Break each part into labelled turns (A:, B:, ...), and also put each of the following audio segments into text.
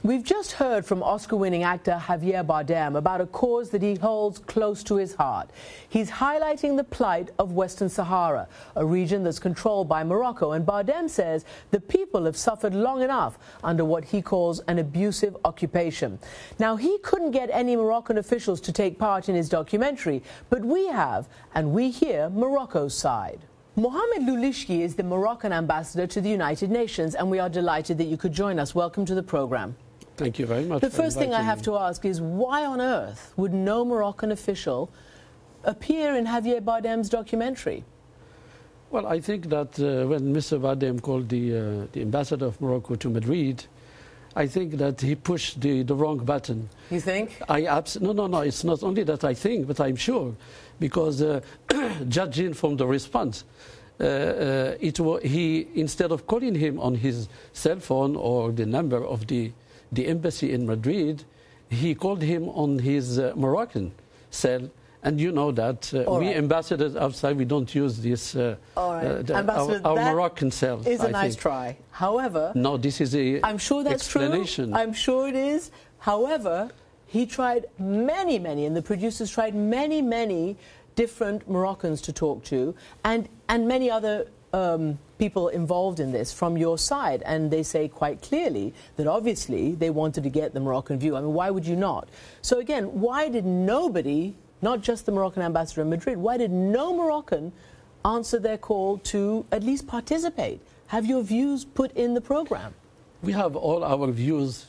A: We've just heard from Oscar-winning actor Javier Bardem about a cause that he holds close to his heart. He's highlighting the plight of Western Sahara, a region that's controlled by Morocco, and Bardem says the people have suffered long enough under what he calls an abusive occupation. Now, he couldn't get any Moroccan officials to take part in his documentary, but we have, and we hear Morocco's side. Mohamed Loulishki is the Moroccan ambassador to the United Nations, and we are delighted that you could join us. Welcome to the program.
B: Thank you very much.
A: The first thing I have to ask is, why on earth would no Moroccan official appear in Javier Bardem's documentary?
B: Well, I think that when Mr. Bardem called the ambassador of Morocco to Madrid, I think that he pushed the wrong button. You think? No, it's not only that I think, but I'm sure. Because judging from the response, he, instead of calling him on his cell phone or the number of the embassy in Madrid, he called him on his Moroccan cell. And you know that we ambassadors outside, we don't use this, our Moroccan cell.
A: Is a nice try. However,
B: no, this is a
A: I'm sure that's
B: explanation.
A: True. I'm sure it is. However, he tried many, and the producers tried many different Moroccans to talk to, and many other people involved in this from your side, and they say quite clearly that obviously they wanted to get the Moroccan view. I mean, why would you not? So again, why did nobody, not just the Moroccan ambassador in Madrid, why did no Moroccan answer their call to at least participate? Have your views put in the program?
B: We have all our views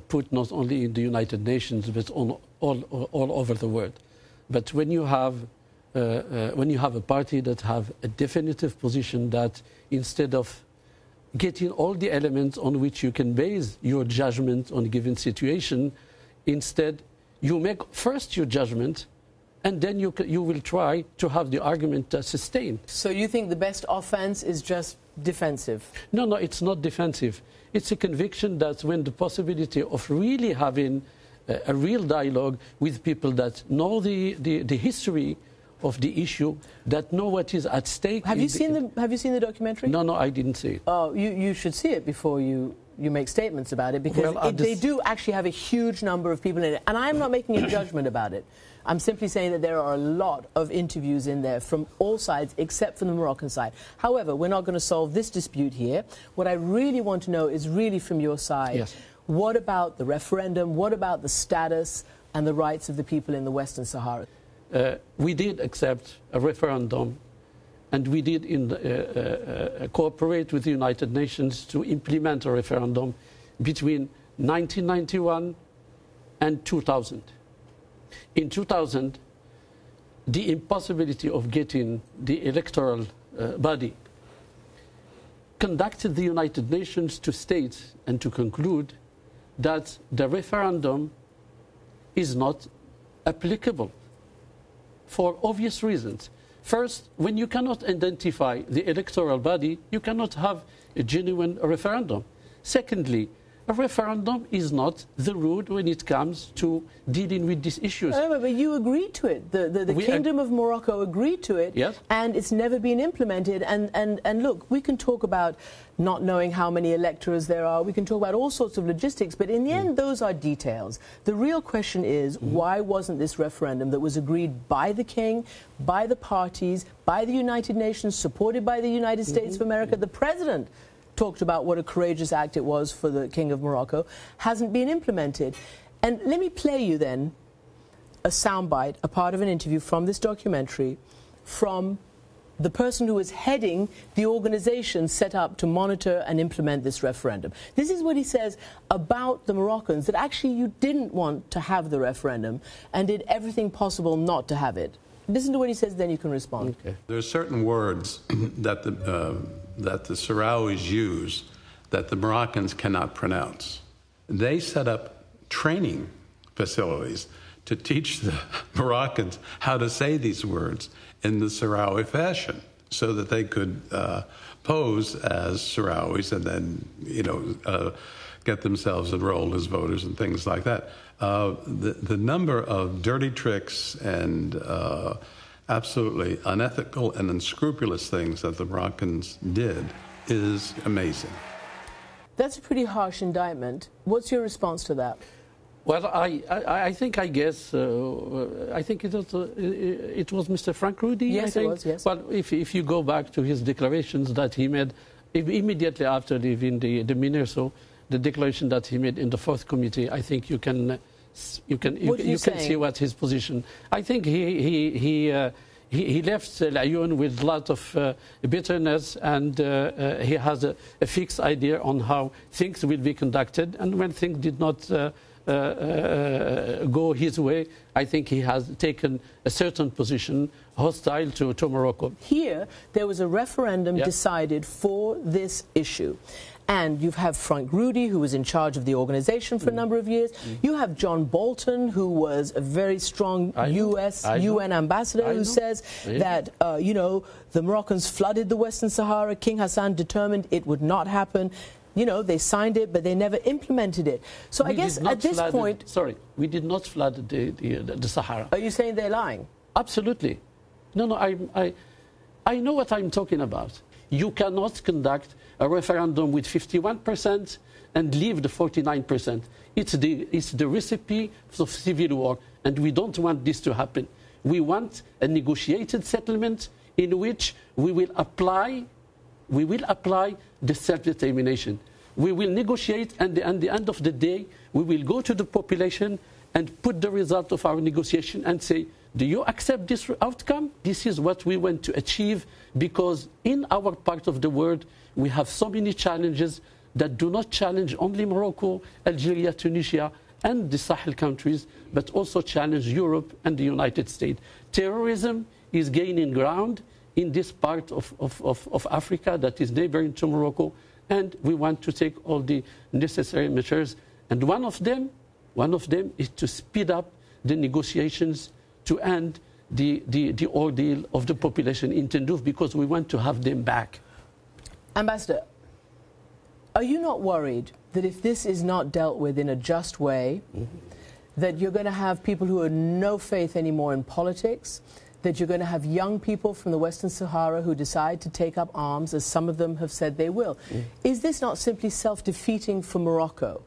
B: put not only in the United Nations but on all over the world. But when you have a party that have a definitive position, that instead of getting all the elements on which you can base your judgment on a given situation, instead you make first your judgment, and then you will try to have the argument sustained.
A: So you think the best offense is just defensive? No,
B: it's not defensive. It's a conviction that when the possibility of really having a real dialogue with people that know the history of the issue, that know what is at stake.
A: Have you seen the documentary?
B: No, I didn't see it.
A: Oh, you should see it before you make statements about it, because they do actually have a huge number of people in it. And I'm not making a judgment about it. I'm simply saying that there are a lot of interviews in there from all sides except from the Moroccan side. However, we're not going to solve this dispute here. What I really want to know is really from your side.
B: Yes.
A: What about the referendum? What about the status and the rights of the people in the Western Sahara?
B: We did accept a referendum, and we did cooperate with the United Nations to implement a referendum between 1991 and 2000. In 2000, the impossibility of getting the electoral body conducted the United Nations to state and to conclude that the referendum is not applicable for obvious reasons. First, when you cannot identify the electoral body, you cannot have a genuine referendum. Secondly, a referendum is not the route when it comes to dealing with these issues.
A: No, but you agreed to it. The Kingdom of Morocco agreed to it,
B: yes,
A: and it's never been implemented. And look, we can talk about not knowing how many electors there are. We can talk about all sorts of logistics, but in the end, those are details. The real question is, why wasn't this referendum that was agreed by the King, by the parties, by the United Nations, supported by the United States of America, the President talked about what a courageous act it was for the King of Morocco, hasn't been implemented. And let me play you then a soundbite, a part of an interview from this documentary from the person who was heading the organization set up to monitor and implement this referendum. This is what he says about the Moroccans, that actually you didn't want to have the referendum and did everything possible not to have it. Listen to what he says, then you can respond.
C: Okay. There are certain words that the Sahrawis use that the Moroccans cannot pronounce. They set up training facilities to teach the Moroccans how to say these words in the Sahrawi fashion, so that they could pose as Sahrawis and then, get themselves enrolled as voters and things like that. The number of dirty tricks and absolutely unethical and unscrupulous things that the Moroccans did is amazing.
A: That's a pretty harsh indictment. What's your response to that?
B: Well, I think it was Mr. Frank Rudy.
A: Yes,
B: I think.
A: It was. Yes.
B: Well, if you go back to his declarations that he made immediately after leaving the MINURSO, the declaration that he made in the fourth committee, I think you can see what his position. I think he left Laayoune with a lot of bitterness, and he has a fixed idea on how things will be conducted. And when things did not go his way, I think he has taken a certain position hostile to Morocco.
A: Here, there was a referendum decided for this issue. And you have Frank Rudy, who was in charge of the organization for a number of years. You have John Bolton, who was a very strong UN ambassador, who says that, the Moroccans flooded the Western Sahara. King Hassan determined it would not happen. They signed it, but they never implemented it. So I guess at this point...
B: Sorry, we did not flood the Sahara.
A: Are you saying they're lying?
B: Absolutely. No, I know what I'm talking about. You cannot conduct a referendum with 51% and leave the 49%. It's the recipe of civil war, and we don't want this to happen. We want a negotiated settlement in which we will apply the self-determination. We will negotiate, and at the end of the day, we will go to the population and put the result of our negotiation and say, do you accept this outcome? This is what we want to achieve, because in our part of the world, we have so many challenges that do not challenge only Morocco, Algeria, Tunisia, and the Sahel countries, but also challenge Europe and the United States. Terrorism is gaining ground in this part of Africa that is neighboring to Morocco, and we want to take all the necessary measures. And one of them is to speed up the negotiations to end the ordeal of the population in Tindouf, because we want to have them back.
A: Ambassador, are you not worried that if this is not dealt with in a just way, that you're going to have people who have no faith anymore in politics, that you're going to have young people from the Western Sahara who decide to take up arms, as some of them have said they will? Is this not simply self-defeating for Morocco?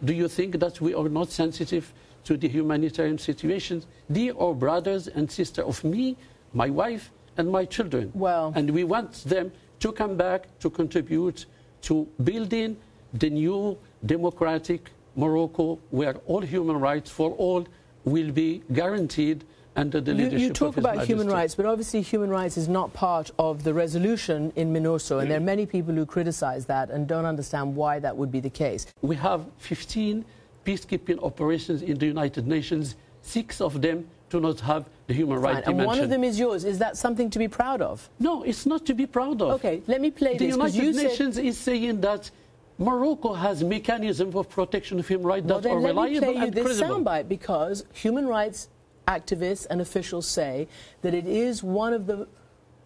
B: Do you think that we are not sensitive to the humanitarian situations? They are brothers and sisters of me, my wife, and my children.
A: Well,
B: and we want them to come back to contribute to building the new democratic Morocco, where all human rights for all will be guaranteed under the leadership of His Majesty.
A: You talk about human rights, but obviously human rights is not part of the resolution in MINURSO, and there are many people who criticize that and don't understand why that would be the case.
B: We have 15 peacekeeping operations in the United Nations. 6 of them do not have the human rights dimension.
A: And one of them is yours. Is that something to be proud of?
B: No, it's not to be proud of.
A: Okay, let me play
B: this. The
A: United
B: Nations is saying that Morocco has mechanisms of protection of human rights that are reliable and credible.
A: Let me play you this soundbite, because human rights activists and officials say that it is one of the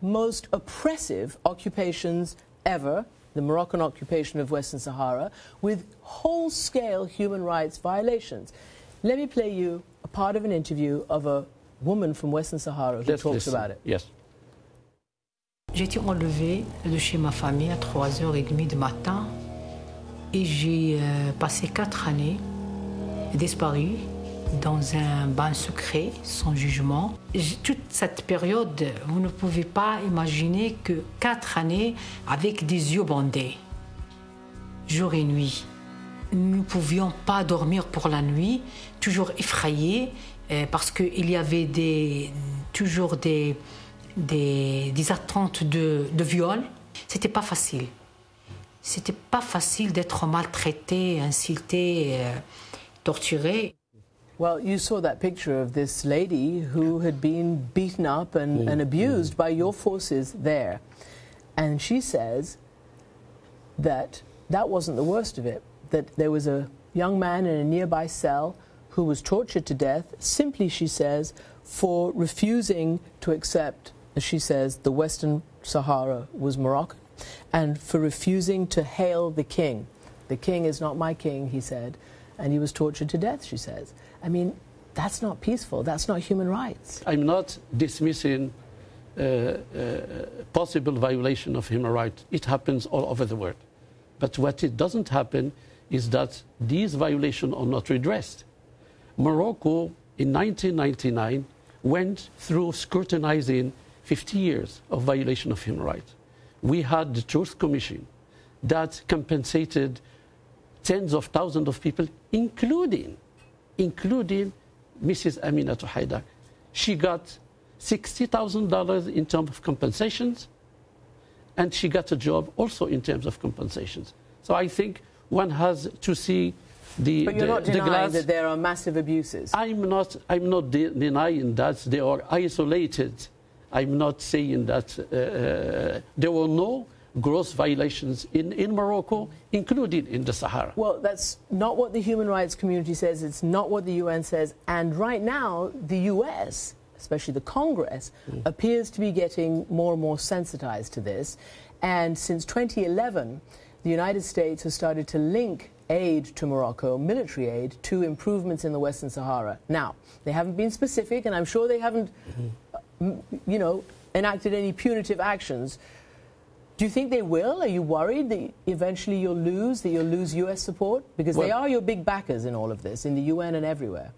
A: most oppressive occupations ever, the Moroccan occupation of Western Sahara, with whole-scale human rights violations. Let me play you a part of an interview of a woman from Western Sahara who talks about it.
B: Yes.
D: J'ai été enlevée de chez ma famille à 3h30 du matin et j'ai passé 4 années disparue dans un bain secret, sans jugement. Toute cette période, vous ne pouvez pas imaginer que 4 années avec des yeux bandés, jour et nuit. Nous ne pouvions pas dormir pour la nuit, toujours effrayés, parce qu'il y avait toujours des attentes de viol. C'était pas facile. C'était pas facile d'être maltraité, insulté, torturé.
A: Well, you saw that picture of this lady who had been beaten up and abused by your forces there. And she says that that wasn't the worst of it, that there was a young man in a nearby cell who was tortured to death, simply, she says, for refusing to accept, as she says, the Western Sahara was Moroccan, and for refusing to hail the king. The king is not my king, he said, and he was tortured to death, she says. I mean, that's not peaceful. That's not human rights.
B: I'm not dismissing possible violation of human rights. It happens all over the world. But what it doesn't happen is that these violations are not redressed. Morocco, in 1999, went through scrutinizing 50 years of violation of human rights. We had the Truth Commission that compensated tens of thousands of people, including Mrs. Aminata Haidar. She got $60,000 in terms of compensations, and she got a job also in terms of compensations. So I think one has to see
A: But you're not denying
B: glass.
A: that there are massive abuses.
B: I'm not denying that they are isolated. I'm not saying that there were no gross violations in Morocco, including in the Sahara.
A: Well, that's not what the human rights community says. It's not what the UN says. And right now, the US, especially the Congress, appears to be getting more and more sensitized to this. And since 2011, the United States has started to link aid to Morocco, military aid, to improvements in the Western Sahara. Now, they haven't been specific, and I'm sure they haven't, you know, enacted any punitive actions. Do you think they will? Are you worried that eventually you'll lose US support? Because they are your big backers in all of this, in the UN and everywhere.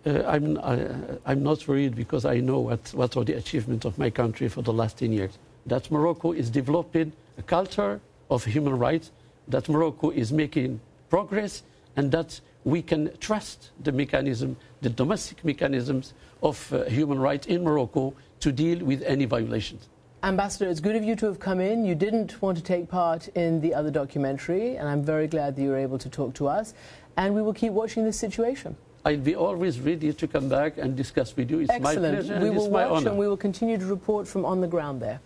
B: I'm not worried because I know what are the achievements of my country for the last 10 years. That Morocco is developing a culture of human rights, that Morocco is making progress, and that we can trust the mechanism, the domestic mechanisms of human rights in Morocco to deal with any violations.
A: Ambassador, it's good of you to have come in. You didn't want to take part in the other documentary, and I'm very glad that you were able to talk to us. And we will keep watching this situation.
B: I'll be always ready to come back and discuss with you. It's
A: Excellent.
B: my pleasure.
A: We
B: and
A: will
B: it's my
A: watch
B: honor.
A: and we will continue to report from on the ground there.